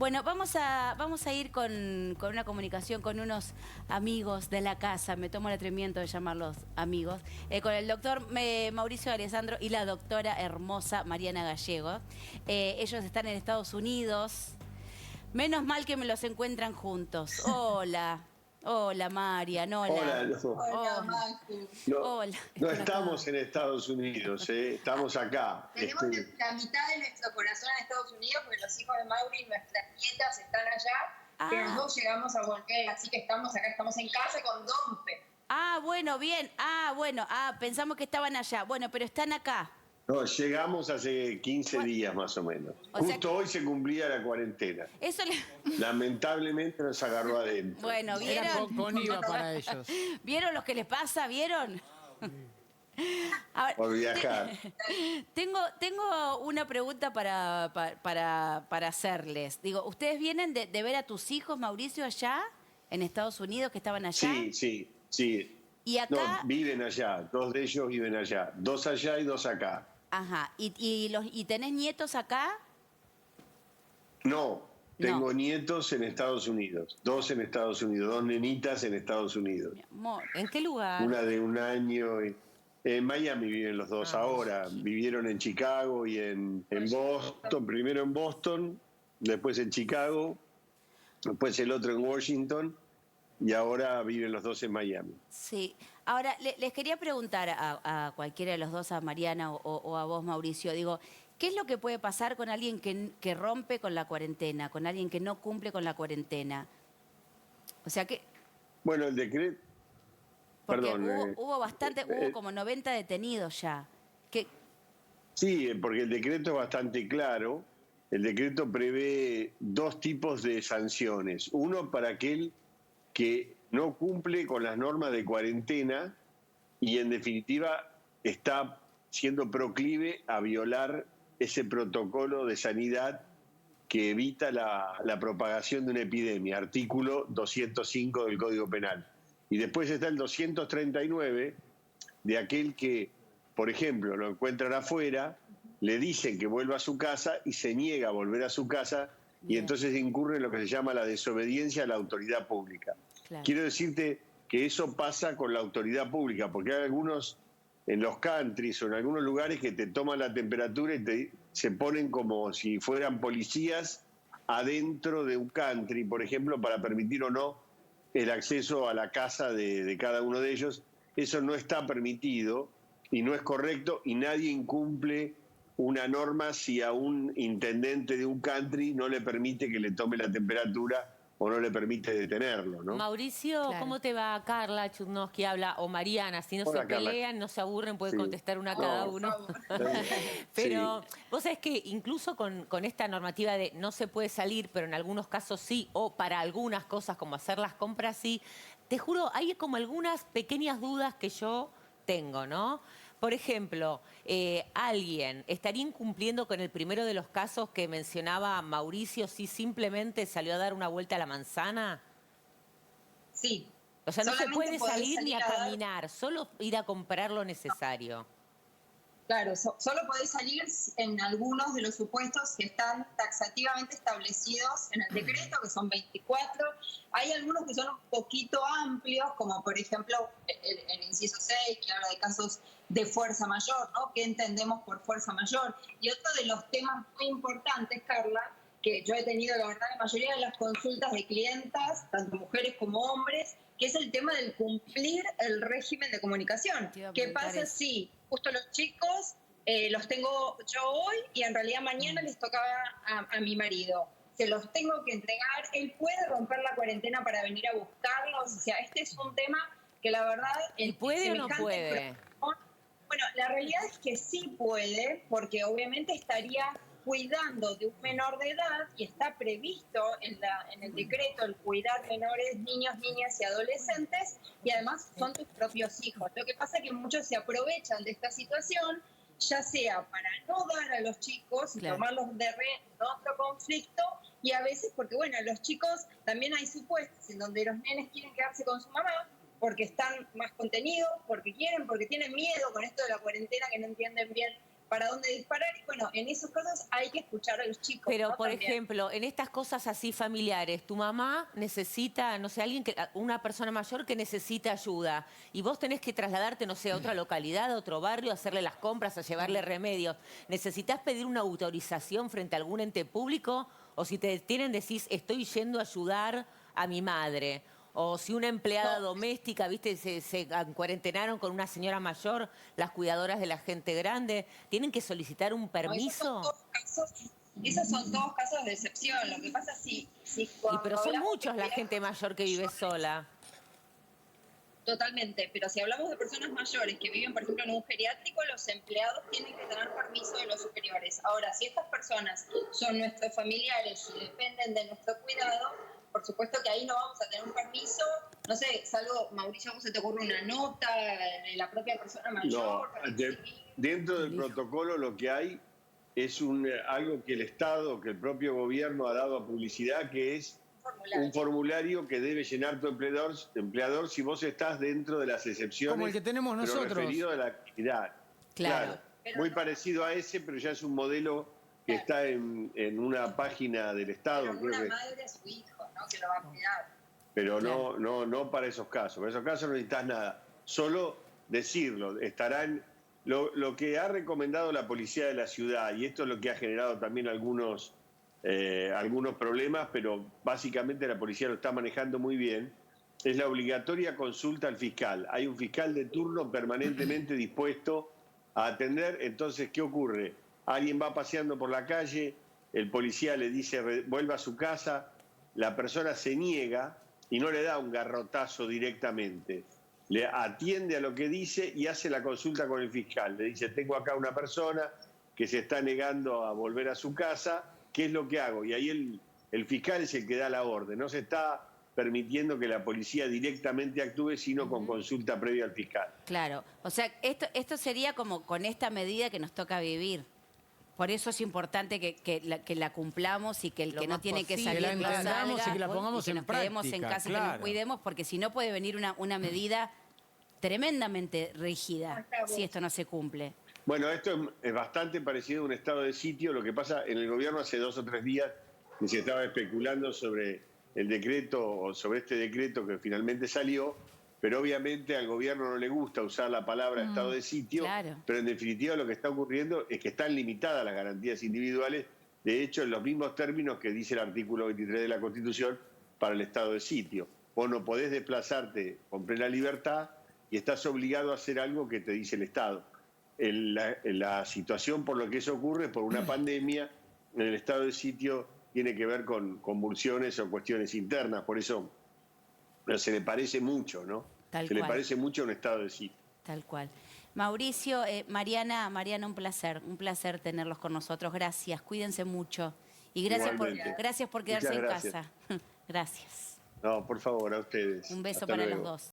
Bueno, vamos a ir con una comunicación con unos amigos de la casa, me tomo el atrevimiento de llamarlos amigos, con el doctor Mauricio Alessandro y la doctora hermosa Mariana Gallego. Ellos están en Estados Unidos. Menos mal que me los encuentran juntos. Hola. Hola, Marian. Hola. Hola, no, Hola, Hola. Maxi. Hola. no Están acá. estamos en Estados Unidos, estamos acá. Tenemos la mitad de nuestro corazón en Estados Unidos porque los hijos de Mauri y nuestras nietas están allá, pero Ah. nosotros llegamos a volver, así que estamos acá, estamos en casa con Dompe. Ah, bueno, bien. Ah, bueno. Ah, pensamos que estaban allá. Bueno, pero están acá. No, llegamos hace 15 Bueno, días más o menos. o sea Justo que- hoy se cumplía la cuarentena. Eso le... Lamentablemente nos agarró adentro. Bueno, Era ¿vieron? con IVA para ellos. ¿Vieron lo que les pasa? ¿Vieron? Ahora, Por viajar. tengo una pregunta para hacerles. Digo, ¿ustedes vienen de ver a tus hijos, Mauricio, allá, en Estados Unidos, que estaban allá? Sí. Y No, acá... viven allá, 2 de ellos viven allá. 2 allá y 2 acá. Ajá. ¿Y tenés nietos acá? No, tengo No. nietos en Estados Unidos. 2 en Estados Unidos, 2 nenitas en Estados Unidos. Mi amor. ¿En qué lugar? Una de 1 año. En Miami viven los dos ahora. Vivieron en Chicago y en Boston. Primero en Boston, después en Chicago, después el otro en Washington y ahora viven los dos en Miami. Sí. Ahora, les quería preguntar a cualquiera de los dos, a Mariana o a vos, Mauricio, digo, ¿qué es lo que puede pasar con alguien que rompe con la cuarentena, con alguien que no cumple con la cuarentena? O sea, que... Bueno, el decreto... Porque Perdón. hubo bastante, hubo como 90 detenidos ya. ¿Qué? Sí, porque el decreto es bastante claro. El decreto prevé 2 tipos de sanciones. Uno para aquel que no cumple con las normas de cuarentena y en definitiva está siendo proclive a violar ese protocolo de sanidad que evita la propagación de una epidemia, artículo 205 del Código Penal. Y después está el 239 de aquel que, por ejemplo, lo encuentran afuera, le dicen que vuelva a su casa y se niega a volver a su casa y Bien. entonces incurre en lo que se llama la desobediencia a la autoridad pública. Claro. Quiero decirte que eso pasa con la autoridad pública, porque hay algunos en los countries o en algunos lugares que te toman la temperatura y se ponen como si fueran policías adentro de un country, por ejemplo, para permitir o no el acceso a la casa de cada uno de ellos. Eso no está permitido y no es correcto y nadie incumple una norma si a un intendente de un country no le permite que le tome la temperatura o no le permite detenerlo, ¿no? Mauricio, Claro. ¿cómo te va? Carla Chudnovsky habla, o Mariana, si no Hola, se Carla. pelean, no se aburren, pueden Sí. contestar una No, cada por uno. Sí. Pero vos sabés que incluso con esta normativa de no se puede salir, pero en algunos casos sí, o para algunas cosas como hacer las compras sí, te juro, hay como algunas pequeñas dudas que yo tengo, ¿no? Por ejemplo, ¿alguien estaría incumpliendo con el primero de los casos que mencionaba Mauricio si simplemente salió a dar una vuelta a la manzana? Sí. O sea, no se Solamente puede podés salir ni a dar- caminar, solo ir a comprar lo necesario. Claro, solo podés salir en algunos de los supuestos que están taxativamente establecidos en el decreto, que son 24. Hay algunos que son un poquito amplios, como por ejemplo el inciso 6, que habla de casos de fuerza mayor, ¿no? ¿Qué entendemos por fuerza mayor? Y otro de los temas muy importantes, Carla, que yo he tenido, la verdad, la mayoría de las consultas de clientas, tanto mujeres como hombres, que es el tema del cumplir el régimen de comunicación. Te iba a ¿Qué preguntar pasa eso. si justo los chicos los tengo yo hoy y en realidad mañana les tocaba a mi marido? Se los tengo que entregar, él puede romper la cuarentena para venir a buscarlos. O sea, este es un tema que la verdad... ¿Y puede o no semejante puede? Bueno, la realidad es que sí puede, porque obviamente estaría cuidando de un menor de edad y está previsto en el decreto el cuidar menores, niños, niñas y adolescentes, y además son tus propios hijos. Lo que pasa es que muchos se aprovechan de esta situación, ya sea para no dar a los chicos y Claro. tomarlos de rehén en otro conflicto, y a veces porque, bueno, los chicos también hay supuestos en donde los nenes quieren quedarse con su mamá, porque están más contenidos, porque quieren, porque tienen miedo con esto de la cuarentena, que no entienden bien para dónde disparar. Y bueno, en esos casos hay que escuchar a los chicos. Pero, ¿no? por También. ejemplo, en estas cosas así familiares, tu mamá necesita, no sé, una persona mayor que necesita ayuda y vos tenés que trasladarte, no sé, a otra localidad, a otro barrio, a hacerle las compras, a llevarle remedios. ¿Necesitas pedir una autorización frente a algún ente público? O si te detienen decís, estoy yendo a ayudar a mi madre. O si una empleada doméstica, viste, se cuarentenaron con una señora mayor, las cuidadoras de la gente grande, ¿tienen que solicitar un No, permiso? esos son todos casos de excepción. Lo que pasa si Y cuando pero son hablamos muchos de la gente mayor que vive sola. Totalmente, pero si hablamos de personas mayores que viven, por ejemplo, en un geriátrico, los empleados tienen que tener permiso de los superiores. Ahora, si estas personas son nuestros familiares y dependen de nuestro cuidado, por supuesto que ahí no vamos a tener un permiso, no sé, salvo, Mauricio, ¿cómo se te ocurre una nota de la propia persona No, mayor? Para dentro del protocolo lo que hay es algo que el Estado, que el propio gobierno ha dado a publicidad, que es un formulario que debe llenar tu empleador si vos estás dentro de las excepciones. Como el que tenemos pero nosotros. referido a la actividad. Claro. Muy parecido a ese, pero ya es un modelo que está en una página del Estado. Pero creo una que, madre a su hijo, ¿no? Que lo va a cuidar. pero no para esos casos. Para esos casos no necesitas nada. Solo decirlo. Estarán. Lo que ha recomendado la policía de la ciudad, y esto es lo que ha generado también algunos problemas, pero básicamente la policía lo está manejando muy bien, es la obligatoria consulta al fiscal. Hay un fiscal de turno permanentemente dispuesto a atender. Entonces, ¿qué ocurre? Alguien va paseando por la calle, el policía le dice vuelva a su casa, la persona se niega y no le da un garrotazo directamente. Le atiende a lo que dice y hace la consulta con el fiscal. Le dice, tengo acá una persona que se está negando a volver a su casa, ¿qué es lo que hago? Y ahí el fiscal es el que da la orden. No se está permitiendo que la policía directamente actúe, sino con consulta previa al fiscal. Claro, o sea, esto sería como con esta medida que nos toca vivir. Por eso es importante que la cumplamos y que el Lo que no más tiene que posible. salir Que la no entendamos salga, y que la pongamos que en nos quedemos en práctica, casa y que claro. nos cuidemos, porque si no puede venir una medida tremendamente rígida si esto no se cumple. Bueno, esto es bastante parecido a un estado de sitio. Lo que pasa en el gobierno hace 2 o 3 días que se estaba especulando sobre el decreto o sobre este decreto que finalmente salió, pero obviamente al gobierno no le gusta usar la palabra estado de sitio, claro. pero en definitiva lo que está ocurriendo es que están limitadas las garantías individuales, de hecho en los mismos términos que dice el artículo 23 de la Constitución para el estado de sitio. Vos no podés desplazarte con plena libertad y estás obligado a hacer algo que te dice el Estado. La situación por lo que eso ocurre es por una pandemia. En el estado de sitio tiene que ver con convulsiones o cuestiones internas, por eso se le parece mucho, ¿no? Tal Se le cual. parece mucho a un estado de sitio. Tal cual. Mauricio, Mariana, un placer tenerlos con nosotros. Gracias, cuídense mucho. Y gracias Igualmente. gracias por quedarse Muchas en gracias. casa. Gracias. No, por favor, a ustedes. Un beso Hasta para luego. los dos.